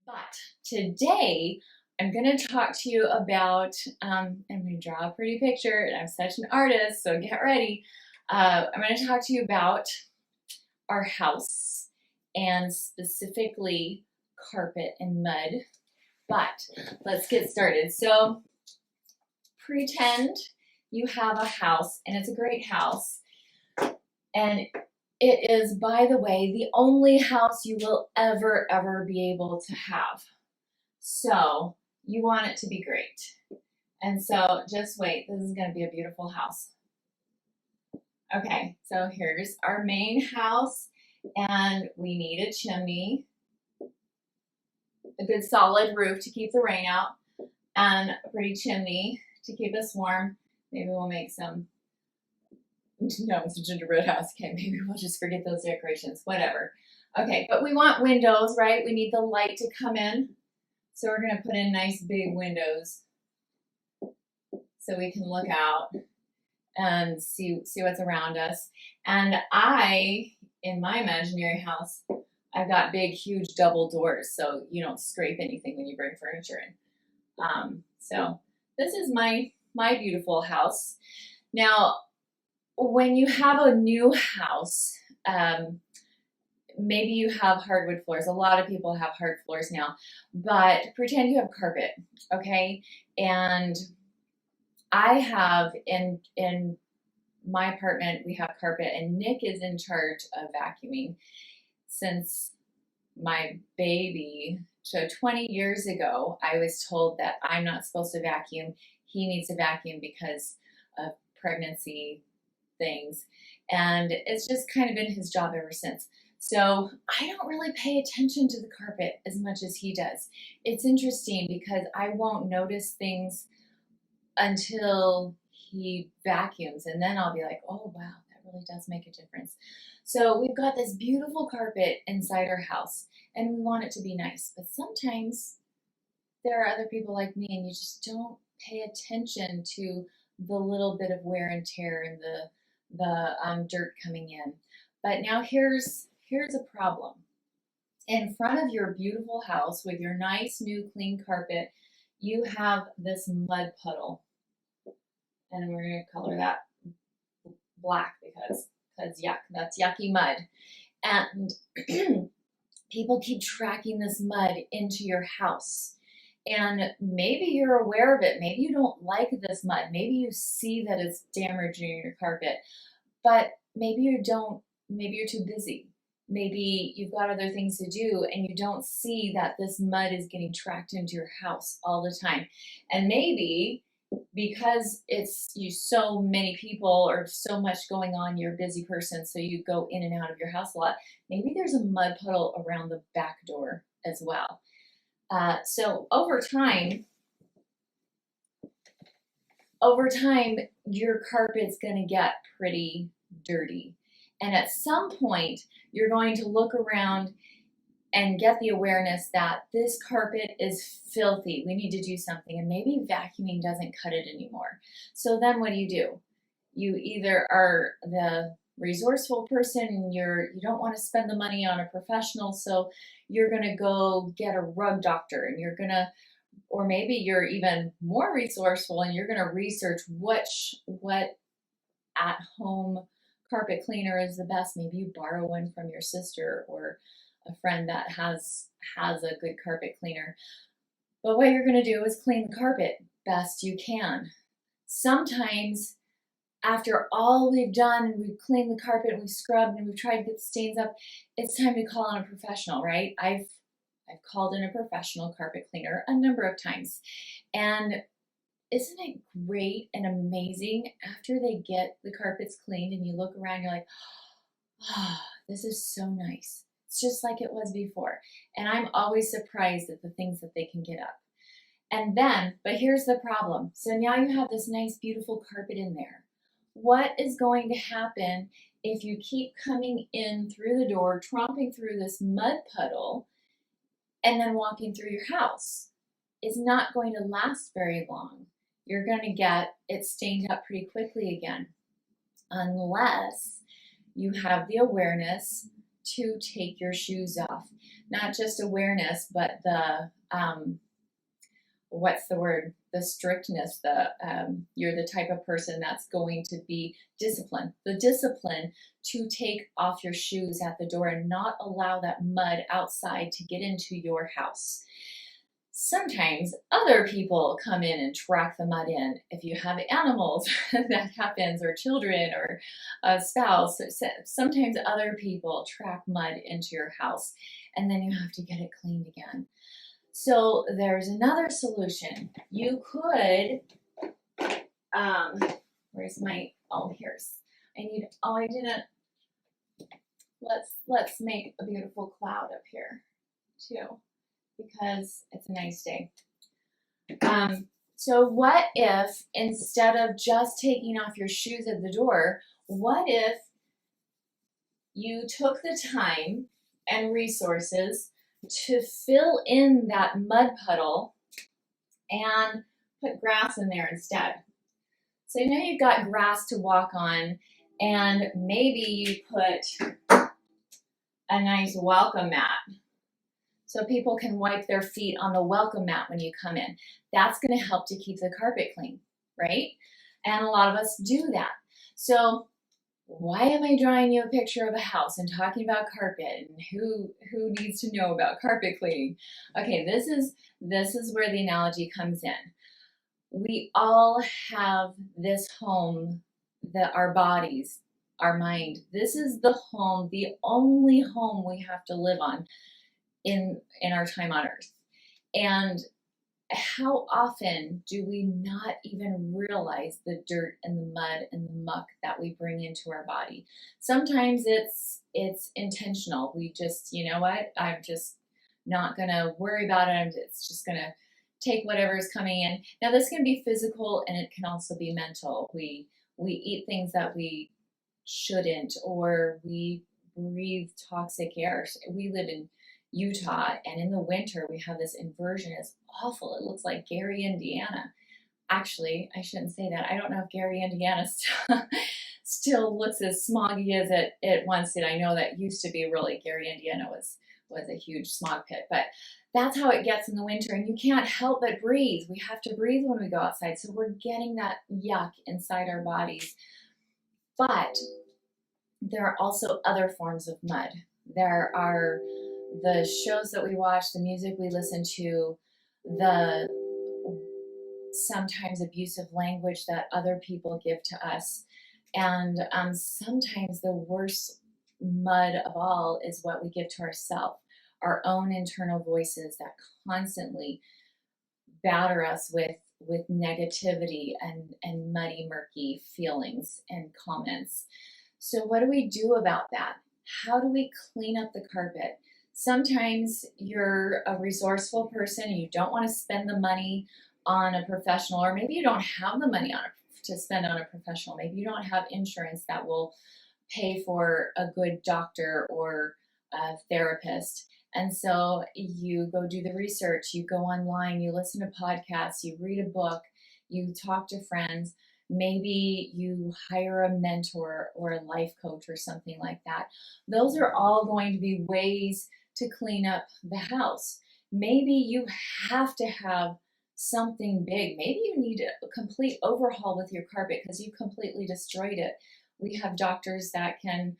But today I'm going to talk to you about, I'm going to draw a pretty picture, and I'm such an artist, so get ready. I'm going to talk to you about our house and specifically carpet and mud. But let's get started. So pretend you have a house, and it's a great house, and it is, by the way, the only house you will ever be able to have. So you want it to be great. And so just wait, this is gonna be a beautiful house. Okay, so here's our main house, and we need a chimney, a good solid roof to keep the rain out, and a pretty chimney to keep us warm. Maybe we'll make some, no, it's a gingerbread house. Okay, maybe we'll just forget those decorations, whatever. Okay, but we want windows, right? We need the light to come in. So we're gonna put in nice big windows so we can look out and see what's around us. And in my imaginary house, I've got big, huge double doors so you don't scrape anything when you bring furniture in. So this is my beautiful house. Now, when you have a new house, maybe you have hardwood floors. A lot of people have hard floors now, but pretend you have carpet, okay? And I have, in my apartment, we have carpet, and Nick is in charge of vacuuming since my baby. So 20 years ago, I was told that I'm not supposed to vacuum. He needs to vacuum because of pregnancy things. And it's just kind of been his job ever since. So I don't really pay attention to the carpet as much as he does. It's interesting because I won't notice things until he vacuums, and then I'll be like, oh wow, that really does make a difference. So we've got this beautiful carpet inside our house, and we want it to be nice, but sometimes there are other people like me, and you just don't pay attention to the little bit of wear and tear and the dirt coming in. But now here's a problem. In front of your beautiful house with your nice new clean carpet, you have this mud puddle. And we're going to color that black because yuck, that's yucky mud. And people keep tracking this mud into your house. And maybe you're aware of it. Maybe you don't like this mud. Maybe you see that it's damaging your carpet, but maybe you don't. Maybe you're too busy. Maybe you've got other things to do and you don't see that this mud is getting tracked into your house all the time. And maybe because it's so many people or so much going on, you're a busy person, so you go in and out of your house a lot. Maybe there's a mud puddle around the back door as well. So over time, your carpet's gonna get pretty dirty. And at some point, you're going to look around and get the awareness that this carpet is filthy. We need to do something. And maybe vacuuming doesn't cut it anymore. So then what do? You either are the resourceful person and you don't want to spend the money on a professional, so you're going to go get a rug doctor, and or maybe you're even more resourceful and you're going to research what at-home carpet cleaner is the best. Maybe you borrow one from your sister or a friend that has a good carpet cleaner. But what you're going to do is clean the carpet best you can. Sometimes after all we've done and we've cleaned the carpet and we've scrubbed and we've tried to get the stains up, it's time to call on a professional, right? I've called in a professional carpet cleaner a number of times. And isn't it great and amazing after they get the carpets cleaned and you look around, you're like, oh, this is so nice. It's just like it was before. And I'm always surprised at the things that they can get up. And then, but here's the problem. So now you have this nice, beautiful carpet in there. What is going to happen if you keep coming in through the door, tromping through this mud puddle, and then walking through your house? It's not going to last very long. You're going to get it stained up pretty quickly again, unless you have the awareness to take your shoes off. Not just awareness, but the what's the word? The strictness. You're the type of person that's going to be disciplined. The discipline to take off your shoes at the door and not allow that mud outside to get into your house. Sometimes other people come in and track the mud in. If you have animals, that happens, or children, or a spouse. Sometimes other people track mud into your house, and then you have to get it cleaned again. So there's another solution. You could, where's my, oh, here's, I didn't, let's make a beautiful cloud up here too, because it's a nice day. So what if, instead of just taking off your shoes at the door, what if you took the time and resources to fill in that mud puddle and put grass in there instead? So now you've got grass to walk on, and maybe you put a nice welcome mat so people can wipe their feet on the welcome mat when you come in. That's going to help to keep the carpet clean, right? And a lot of us do that. So why am I drawing you a picture of a house and talking about carpet, and who needs to know about carpet cleaning? Okay, this is where the analogy comes in. We all have this home, our bodies, our mind. This is the home, the only home we have to live on in our time on earth. And how often do we not even realize the dirt and the mud and the muck that we bring into our body? Sometimes it's intentional. We just, you know what, I'm just not gonna worry about it. It's just gonna take whatever is coming in. Now this can be physical, and it can also be mental. We eat things that we shouldn't, or we breathe toxic air. We live in Utah, and in the winter we have this inversion. It's awful. It looks like Gary, Indiana. Actually, I shouldn't say that. I don't know if Gary, Indiana still looks as smoggy as it once did. I know that used to be really, Gary, Indiana was a huge smog pit, but that's how it gets in the winter, and you can't help but breathe. We have to breathe when we go outside, so we're getting that yuck inside our bodies. But there are also other forms of mud. There are the shows that we watch, the music we listen to, the sometimes abusive language that other people give to us. And sometimes the worst mud of all is what we give to ourselves, our own internal voices that constantly batter us with negativity and muddy, murky feelings and comments. So what do we do about that? How do we clean up the carpet? Sometimes you're a resourceful person and you don't want to spend the money on a professional, or maybe you don't have the money to spend on a professional. Maybe you don't have insurance that will pay for a good doctor or a therapist. And so you go do the research, you go online, you listen to podcasts, you read a book, you talk to friends. Maybe you hire a mentor or a life coach or something like that. Those are all going to be ways to clean up the house. Maybe you have to have something big. Maybe you need a complete overhaul with your carpet because you completely destroyed it. We have doctors that can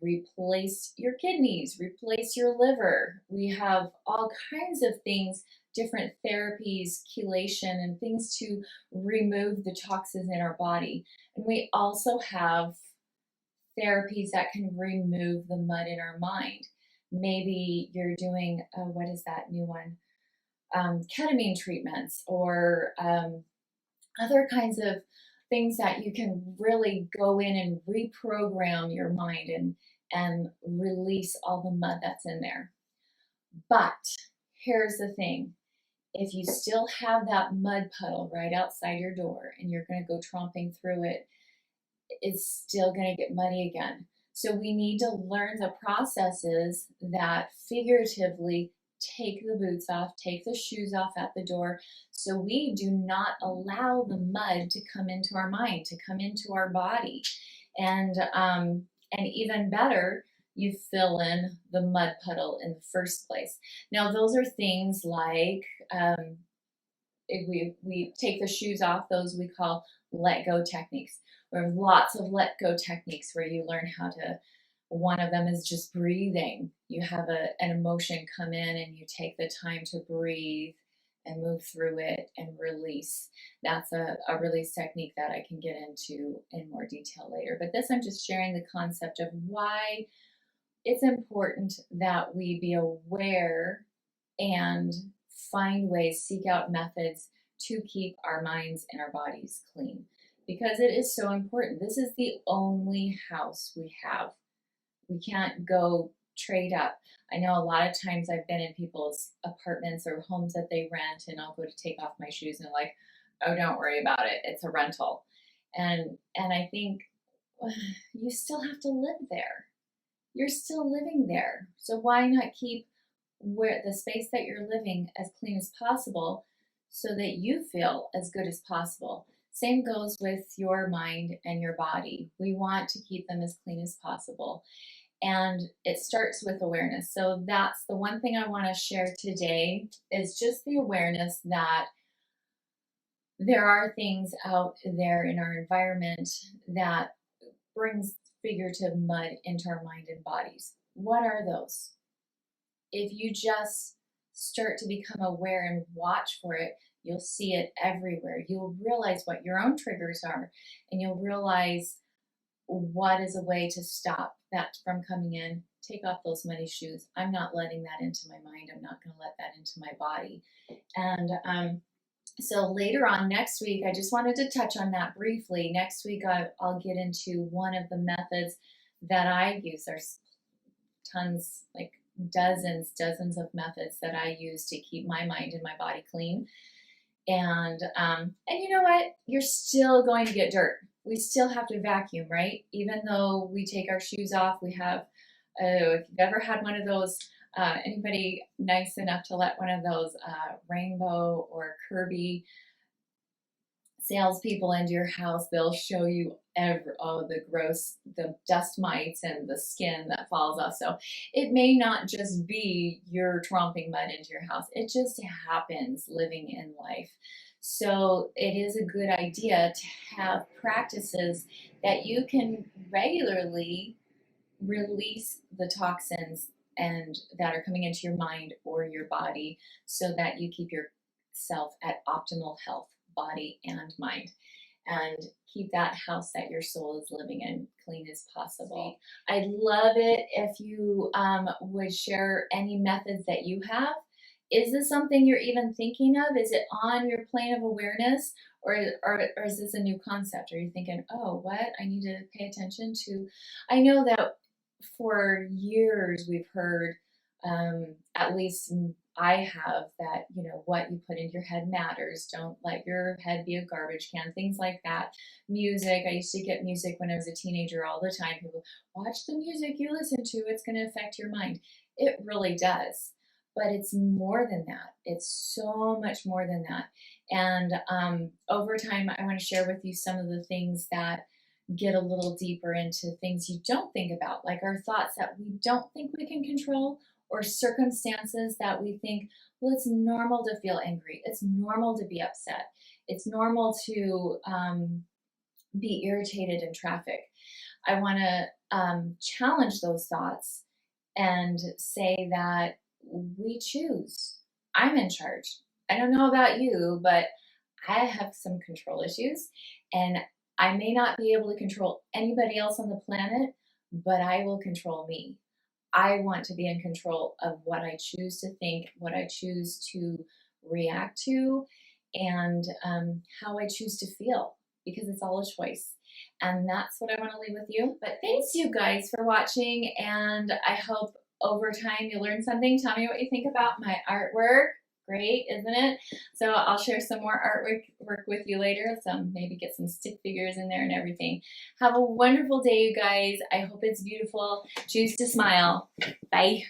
replace your kidneys, replace your liver. We have all kinds of things, different therapies, chelation, and things to remove the toxins in our body. And we also have therapies that can remove the mud in our mind. Maybe you're doing, what is that new one? Ketamine treatments, or other kinds of things that you can really go in and reprogram your mind and release all the mud that's in there. But here's the thing. If you still have that mud puddle right outside your door and you're going to go tromping through it, it's still going to get muddy again. So we need to learn the processes that figuratively take the boots off, take the shoes off at the door, so we do not allow the mud to come into our mind, to come into our body. And even better, you fill in the mud puddle in the first place. Now, those are things like if we take the shoes off, those we call let go techniques. There are lots of let go techniques where you learn how to, one of them is just breathing. You have an emotion come in and you take the time to breathe and move through it and release. That's a release technique that I can get into in more detail later. But this, I'm just sharing the concept of why it's important that we be aware and find ways, seek out methods to keep our minds and our bodies clean, because it is so important. This is the only house we have. We can't go trade up. I know a lot of times I've been in people's apartments or homes that they rent, and I'll go to take off my shoes and they're like, oh, don't worry about it, it's a rental. And I think you still have to live there. You're still living there. So why not keep where the space that you're living as clean as possible so that you feel as good as possible? Same goes with your mind and your body. We want to keep them as clean as possible. And it starts with awareness. So that's the one thing I want to share today, is just the awareness that there are things out there in our environment that brings figurative mud into our mind and bodies. What are those? If you just start to become aware and watch for it, you'll see it everywhere. You'll realize what your own triggers are, and you'll realize what is a way to stop that from coming in. Take off those muddy shoes. I'm not letting that into my mind. I'm not going to let that into my body. And so later on next week, I just wanted to touch on that briefly. Next week, I'll get into one of the methods that I use. There's tons, like dozens of methods that I use to keep my mind and my body clean. And you know what? You're still going to get dirt. We still have to vacuum, right? Even though we take our shoes off, we have, if you've ever had one of those, anybody nice enough to let one of those Rainbow or Kirby salespeople into your house, they'll show you the gross, the dust mites and the skin that falls off. So it may not just be you're tromping mud into your house. It just happens living in life. So it is a good idea to have practices that you can regularly release the toxins and that are coming into your mind or your body, so that you keep yourself at optimal health, body and mind, and keep that house that your soul is living in clean as possible. I'd love it if you would share any methods that you have. Is this something you're even thinking of? Is it on your plane of awareness, or is this a new concept? Are you thinking, oh, what? I need to pay attention to. I know that for years we've heard, at least I have, that, you know, what you put into your head matters. Don't let your head be a garbage can, things like that. Music. I used to get music when I was a teenager all the time. People, watch the music you listen to. It's going to affect your mind. It really does. But it's more than that. It's so much more than that. And over time, I want to share with you some of the things that get a little deeper into things you don't think about, like our thoughts that we don't think we can control, or circumstances that we think, well, it's normal to feel angry. It's normal to be upset. It's normal to be irritated in traffic. I want to challenge those thoughts and say that we choose. I'm in charge. I don't know about you, but I have some control issues, and I may not be able to control anybody else on the planet, but I will control me. I want to be in control of what I choose to think, what I choose to react to, and how I choose to feel, because it's all a choice. And that's what I want to leave with you. But thanks you guys for watching, and I hope over time you learn something. Tell me what you think about my artwork. Great, isn't it? So I'll share some more artwork with you later. Maybe get some stick figures in there and everything. Have a wonderful day, you guys. I hope it's beautiful. Choose to smile. Bye.